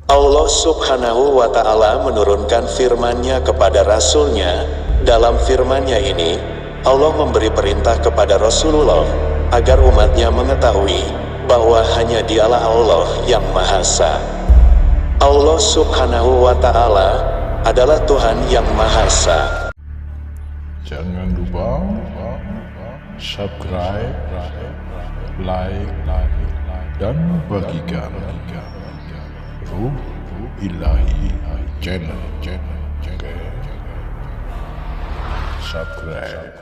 Allah Subhanahu wa Ta'ala menurunkan firman-Nya kepada Rasul-Nya. Dalam firman-Nya ini, Allah memberi perintah kepada Rasulullah agar umatnya mengetahui bahwa hanya Dialah Allah yang Maha Esa. Allah Subhanahu wa Ta'ala adalah Tuhan yang Maha Esa. Jangan lupa subscribe, like, dan bagikan Ruh Ilahi channel. Subscribe.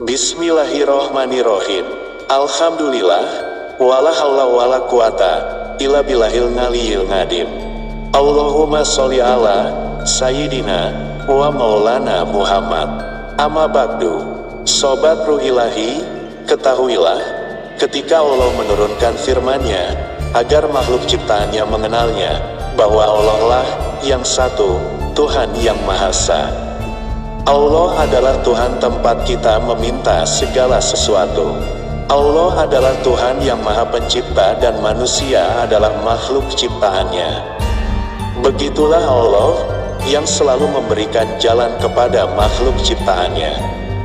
Bismillahirrohmanirrohim. Alhamdulillah, wala haula wala quwata illa billahil ngaliyil ngadim. Allahumma sholli ala Sayyidina wa maulana Muhammad. Amma ba'du. Sobat Ruh Ilahi, ketahuilah, ketika Allah menurunkan firman-Nya agar makhluk ciptaannya mengenalnya, bahwa Allah lah yang satu, Tuhan yang Maha Esa. Allah adalah Tuhan tempat kita meminta segala sesuatu. Allah adalah Tuhan yang Maha Pencipta dan manusia adalah makhluk ciptaannya. Begitulah Allah yang selalu memberikan jalan kepada makhluk ciptaannya.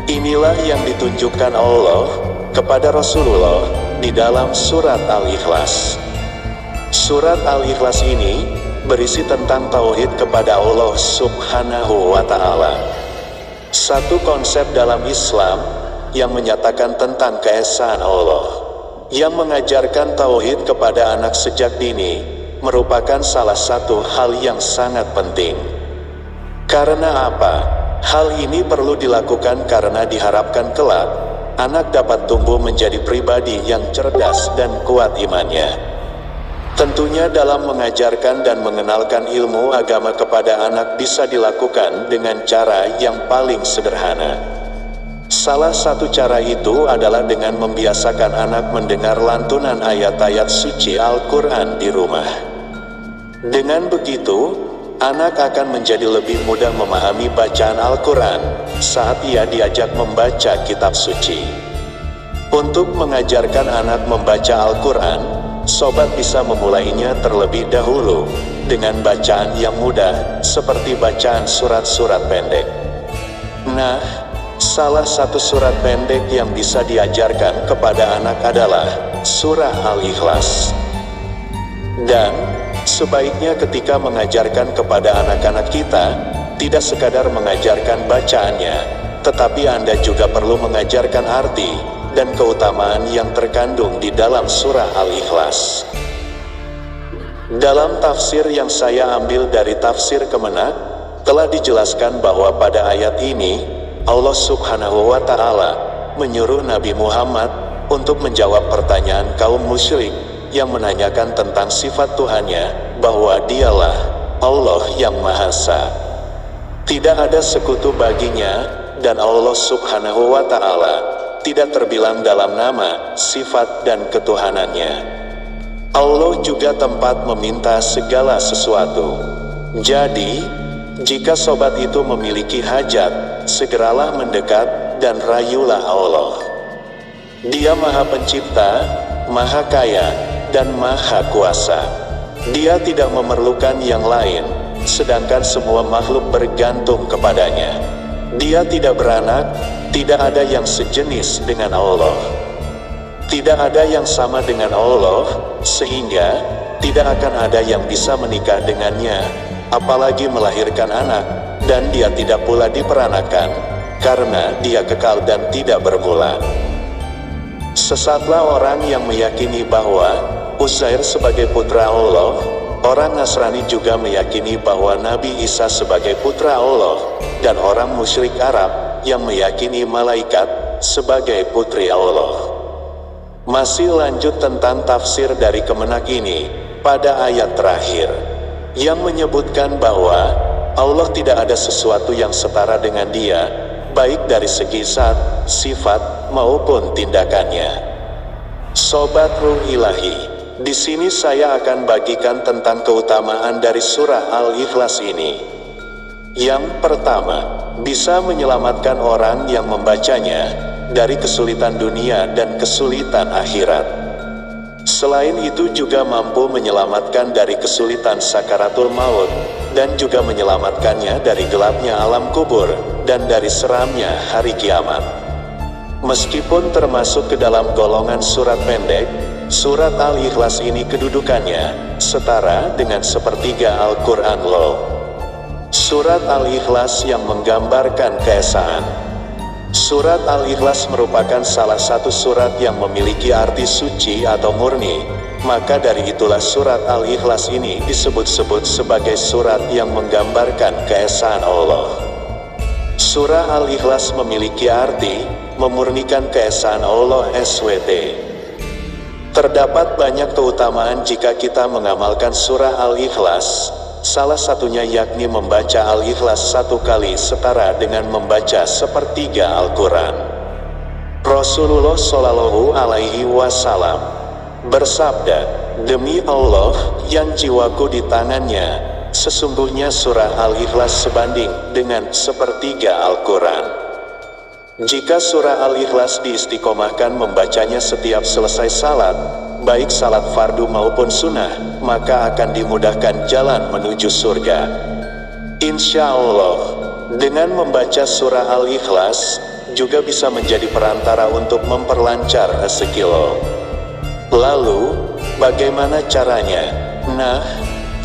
Inilah yang ditunjukkan Allah kepada Rasulullah di dalam surat Al-Ikhlas. Surat Al-Ikhlas ini berisi tentang tauhid kepada Allah Subhanahu wa Ta'ala. Satu konsep dalam Islam yang menyatakan tentang keesaan Allah, yang mengajarkan tauhid kepada anak sejak dini, merupakan salah satu hal yang sangat penting. Karena apa? Hal ini perlu dilakukan karena diharapkan kelak anak dapat tumbuh menjadi pribadi yang cerdas dan kuat imannya. Tentunya dalam mengajarkan dan mengenalkan ilmu agama kepada anak bisa dilakukan dengan cara yang paling sederhana. Salah satu cara itu adalah dengan membiasakan anak mendengar lantunan ayat-ayat suci Al-Quran di rumah. Dengan begitu, anak akan menjadi lebih mudah memahami bacaan Al-Quran saat ia diajak membaca kitab suci. Untuk mengajarkan anak membaca Al-Quran, sobat bisa memulainya terlebih dahulu dengan bacaan yang mudah seperti bacaan surat-surat pendek. Nah, salah satu surat pendek yang bisa diajarkan kepada anak adalah surah Al-Ikhlas. Dan sebaiknya ketika mengajarkan kepada anak-anak kita, tidak sekadar mengajarkan bacaannya, tetapi Anda juga perlu mengajarkan arti dan keutamaan yang terkandung di dalam surah Al-Ikhlas. Dalam tafsir yang saya ambil dari tafsir Kemenak, telah dijelaskan bahwa pada ayat ini, Allah Subhanahu wa Ta'ala menyuruh Nabi Muhammad untuk menjawab pertanyaan kaum musyrik yang menanyakan tentang sifat Tuhannya, bahwa Dialah Allah yang Maha Esa. Tidak ada sekutu baginya, dan Allah Subhanahu wa Ta'ala tidak terbilang dalam nama, sifat, dan ketuhanannya. Allah juga tempat meminta segala sesuatu. Jadi, jika sobat itu memiliki hajat, segeralah mendekat dan rayulah Allah. Dia Maha Pencipta, Maha Kaya, dan Maha Kuasa. Dia tidak memerlukan yang lain, sedangkan semua makhluk bergantung kepadanya. Dia tidak beranak, tidak ada yang sejenis dengan Allah. Tidak ada yang sama dengan Allah, sehingga tidak akan ada yang bisa menikah dengannya, apalagi melahirkan anak, dan dia tidak pula diperanakan, karena dia kekal dan tidak bermula. Sesatlah orang yang meyakini bahwa Uzair sebagai putra Allah. Orang Nasrani juga meyakini bahwa Nabi Isa sebagai putra Allah, dan orang musyrik Arab yang meyakini malaikat sebagai putri Allah. Masih lanjut tentang tafsir dari Kemenak ini, pada ayat terakhir, yang menyebutkan bahwa Allah tidak ada sesuatu yang setara dengan Dia, baik dari segi zat, sifat, maupun tindakannya. Sobat Ruh Ilahi, di sini saya akan bagikan tentang keutamaan dari surah Al-Ikhlas ini. Yang pertama, bisa menyelamatkan orang yang membacanya dari kesulitan dunia dan kesulitan akhirat. Selain itu juga mampu menyelamatkan dari kesulitan sakaratul maut, dan juga menyelamatkannya dari gelapnya alam kubur, dan dari seramnya hari kiamat. Meskipun termasuk ke dalam golongan surat pendek, surat Al-Ikhlas ini kedudukannya setara dengan sepertiga Al-Quran loh. Surat Al-Ikhlas yang menggambarkan keesaan. Surat Al-Ikhlas merupakan salah satu surat yang memiliki arti suci atau murni, maka dari itulah surat Al-Ikhlas ini disebut-sebut sebagai surat yang menggambarkan keesaan Allah. Surah Al-Ikhlas memiliki arti memurnikan keesaan Allah SWT. Terdapat banyak keutamaan jika kita mengamalkan surah Al-Ikhlas. Salah satunya yakni membaca Al-Ikhlas 1 kali setara dengan membaca sepertiga Al-Quran. Rasulullah Shallallahu Alaihi Wasallam bersabda, "Demi Allah yang jiwaku di tangannya, sesungguhnya surah Al-Ikhlas sebanding dengan sepertiga Al-Quran." Jika surah Al-Ikhlas diistiqomahkan membacanya setiap selesai salat, baik salat fardu maupun sunnah, maka akan dimudahkan jalan menuju surga. Insya Allah, dengan membaca surah Al-Ikhlas, juga bisa menjadi perantara untuk memperlancar rezeki lo. Lalu, bagaimana caranya? Nah,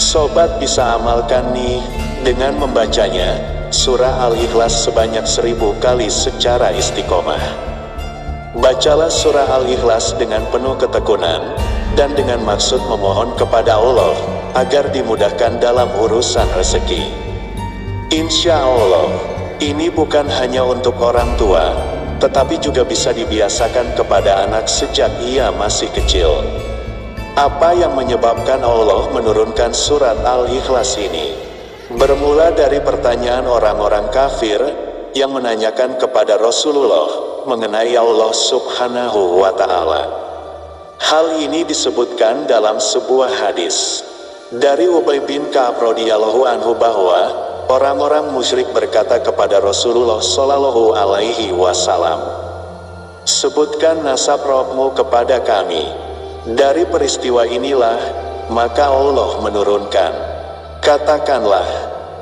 sobat bisa amalkan nih, dengan membacanya, surah Al-Ikhlas sebanyak 1000 kali secara istiqomah. Bacalah surah Al-Ikhlas dengan penuh ketekunan, dan dengan maksud memohon kepada Allah, agar dimudahkan dalam urusan rezeki. Insya Allah, ini bukan hanya untuk orang tua, tetapi juga bisa dibiasakan kepada anak sejak ia masih kecil. Apa yang menyebabkan Allah menurunkan surat Al-Ikhlas ini? Bermula dari pertanyaan orang-orang kafir, yang menanyakan kepada Rasulullah mengenai Allah Subhanahu wa Ta'ala. Hal ini disebutkan dalam sebuah hadis dari Ubay bin Ka'ab radhiyallahu anhu bahwa orang-orang musyrik berkata kepada Rasulullah Shallallahu Alaihi Wasallam, "Sebutkan nasab Rabbmu kepada kami." Dari peristiwa inilah maka Allah menurunkan, "Katakanlah,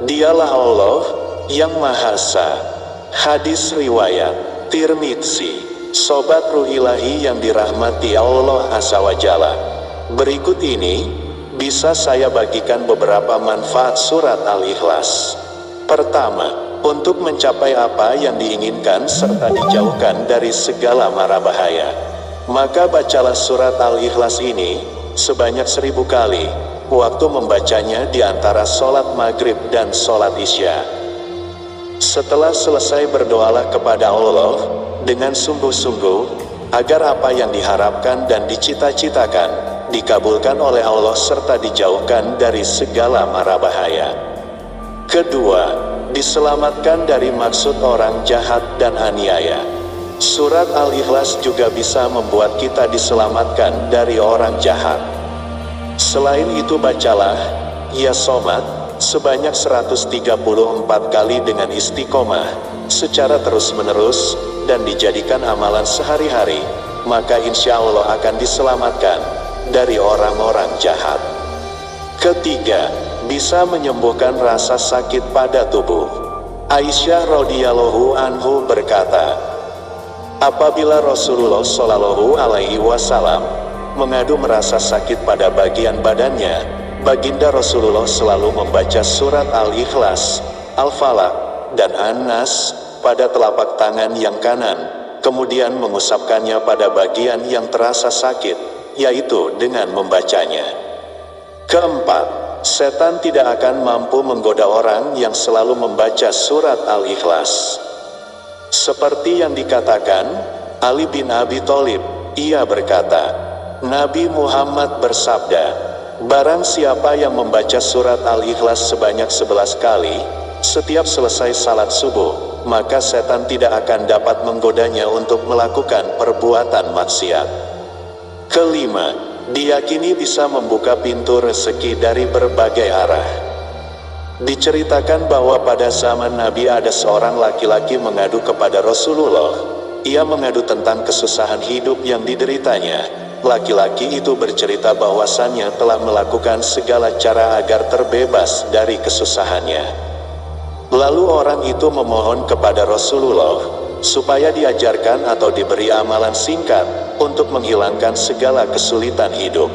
Dialah Allah yang Maha Esa." Hadis riwayat Tirmidzi. Sobat Ruh Ilahi yang dirahmati Allah Azza wa Jalla, berikut ini bisa saya bagikan beberapa manfaat surat Al-Ikhlas. Pertama, untuk mencapai apa yang diinginkan serta dijauhkan dari segala mara bahaya, maka bacalah surat Al-Ikhlas ini sebanyak 1000 kali. Waktu membacanya di antara sholat maghrib dan sholat isya. Setelah selesai, berdoalah kepada Allah dengan sungguh-sungguh, agar apa yang diharapkan dan dicita-citakan dikabulkan oleh Allah serta dijauhkan dari segala mara bahaya. Kedua, diselamatkan dari maksud orang jahat dan aniaya. Surat Al-Ikhlas juga bisa membuat kita diselamatkan dari orang jahat. Selain itu, bacalah Ya Somad sebanyak 134 kali dengan istiqomah secara terus-menerus dan dijadikan amalan sehari-hari, maka insya Allah akan diselamatkan dari orang-orang jahat. Ketiga, bisa menyembuhkan rasa sakit pada tubuh. Aisyah radhiyallahu anhu berkata, apabila Rasulullah Shallallahu Alaihi Wasallam mengadu merasa sakit pada bagian badannya, Baginda Rasulullah selalu membaca surat Al-Ikhlas, Al-Falaq, dan An-Nas pada telapak tangan yang kanan, kemudian mengusapkannya pada bagian yang terasa sakit, yaitu dengan membacanya. Keempat, setan tidak akan mampu menggoda orang yang selalu membaca surat Al-Ikhlas. Seperti yang dikatakan Ali bin Abi Thalib, ia berkata, Nabi Muhammad bersabda, barang siapa yang membaca surat Al-Ikhlas sebanyak 11 kali, setiap selesai salat subuh, maka setan tidak akan dapat menggodanya untuk melakukan perbuatan maksiat. Kelima, diyakini bisa membuka pintu rezeki dari berbagai arah. Diceritakan bahwa pada zaman Nabi ada seorang laki-laki mengadu kepada Rasulullah, ia mengadu tentang kesusahan hidup yang dideritanya. Laki-laki itu bercerita bahwasannya telah melakukan segala cara agar terbebas dari kesusahannya. Lalu orang itu memohon kepada Rasulullah supaya diajarkan atau diberi amalan singkat untuk menghilangkan segala kesulitan hidup.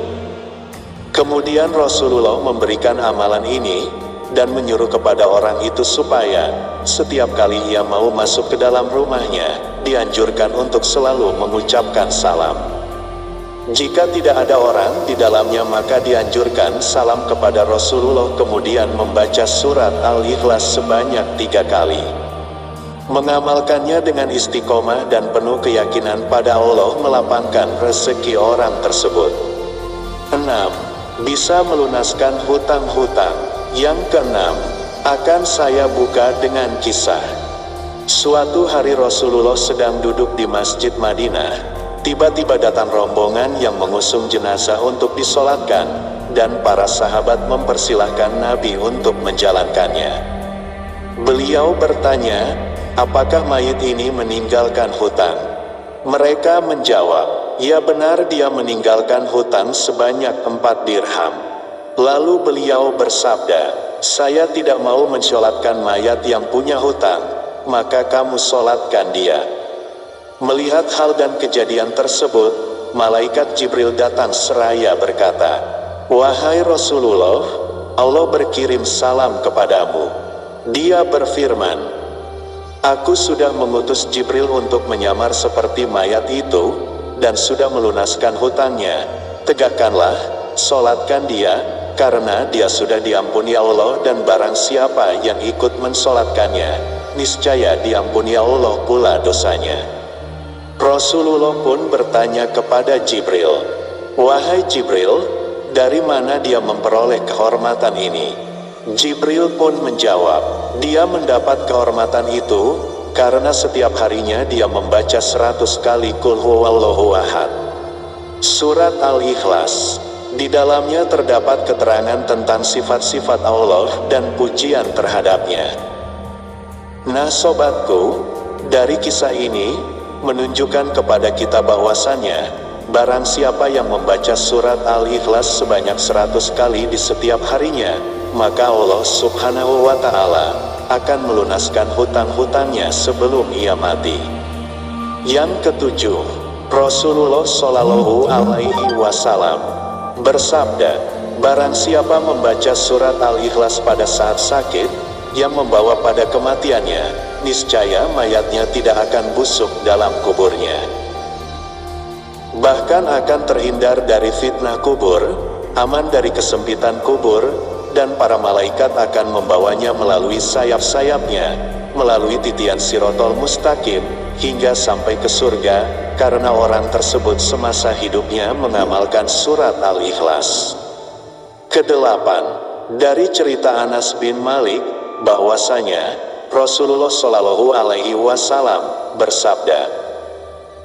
Kemudian Rasulullah memberikan amalan ini dan menyuruh kepada orang itu supaya setiap kali ia mau masuk ke dalam rumahnya, dianjurkan untuk selalu mengucapkan salam. Jika tidak ada orang di dalamnya, maka dianjurkan salam kepada Rasulullah, kemudian membaca surat Al-Ikhlas sebanyak 3 kali. Mengamalkannya dengan istiqomah dan penuh keyakinan pada Allah melapangkan rezeki orang tersebut. 6. Bisa melunaskan hutang-hutang. Yang keenam, akan saya buka dengan kisah. Suatu hari Rasulullah sedang duduk di Masjid Madinah. Tiba-tiba datang rombongan yang mengusung jenazah untuk disolatkan, dan para sahabat mempersilahkan Nabi untuk menjalankannya. Beliau bertanya, apakah mayit ini meninggalkan hutang? Mereka menjawab, ya benar, dia meninggalkan hutang sebanyak 4 dirham. Lalu beliau bersabda, saya tidak mau mensolatkan mayat yang punya hutang, maka kamu solatkan dia. Melihat hal dan kejadian tersebut, malaikat Jibril datang seraya berkata, wahai Rasulullah, Allah berkirim salam kepadamu. Dia berfirman, aku sudah mengutus Jibril untuk menyamar seperti mayat itu, dan sudah melunaskan hutangnya. Tegakkanlah, solatkan dia, karena dia sudah diampuni Allah, dan barang siapa yang ikut mensolatkannya, niscaya diampuni Allah pula dosanya. Rasulullah pun bertanya kepada Jibril, wahai Jibril, dari mana dia memperoleh kehormatan ini? Jibril pun menjawab, dia mendapat kehormatan itu karena setiap harinya dia membaca 100 kali Qul huwallahu ahad. Surat Al-Ikhlas, di dalamnya terdapat keterangan tentang sifat-sifat Allah dan pujian terhadapnya. Nah sobatku, dari kisah ini menunjukkan kepada kita bahwasannya, barang siapa yang membaca surat Al-Ikhlas sebanyak 100 kali di setiap harinya, maka Allah subhanahu wa ta'ala akan melunaskan hutang-hutangnya sebelum ia mati. Yang ketujuh, Rasulullah Shallallahu Alaihi Wasallam bersabda, barang siapa membaca surat Al-Ikhlas pada saat sakit yang membawa pada kematiannya, niscaya mayatnya tidak akan busuk dalam kuburnya. Bahkan akan terhindar dari fitnah kubur, aman dari kesempitan kubur, dan para malaikat akan membawanya melalui sayap-sayapnya, melalui titian Sirotol Mustaqim, hingga sampai ke surga, karena orang tersebut semasa hidupnya mengamalkan surat Al-Ikhlas. Kedelapan, dari cerita Anas bin Malik, bahwasanya Rasulullah Shallallahu Alaihi Wasallam bersabda,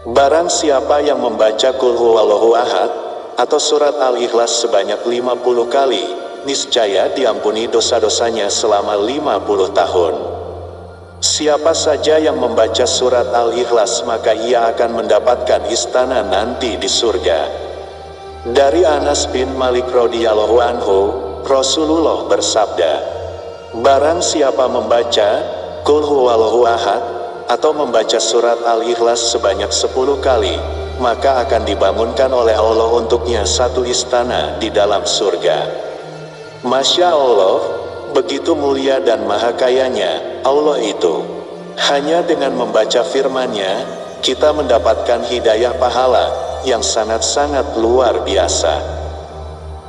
barang siapa yang membaca Qul huwallahu ahad atau surat Al-Ikhlas sebanyak 50 kali, niscaya diampuni dosa-dosanya selama 50 tahun. Siapa saja yang membaca surat Al-Ikhlas, maka ia akan mendapatkan istana nanti di surga. Dari Anas bin Malik radhiyallahu anhu, Rasulullah bersabda, barang siapa membaca Qul huwallahu ahad atau membaca surat Al-Ikhlas sebanyak 10 kali, maka akan dibangunkan oleh Allah untuknya satu istana di dalam surga. Masya Allah, begitu mulia dan maha kayanya Allah itu. Hanya dengan membaca firman-Nya, kita mendapatkan hidayah pahala yang sangat-sangat luar biasa.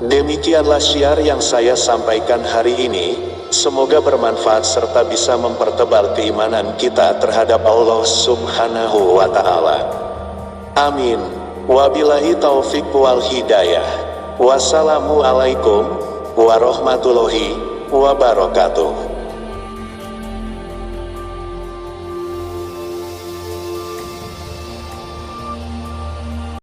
Demikianlah syiar yang saya sampaikan hari ini. Semoga bermanfaat serta bisa mempertebal keimanan kita terhadap Allah subhanahu wa ta'ala. Amin. Wabillahi taufiq wal hidayah. Wassalamualaikum warahmatullahi wabarakatuh.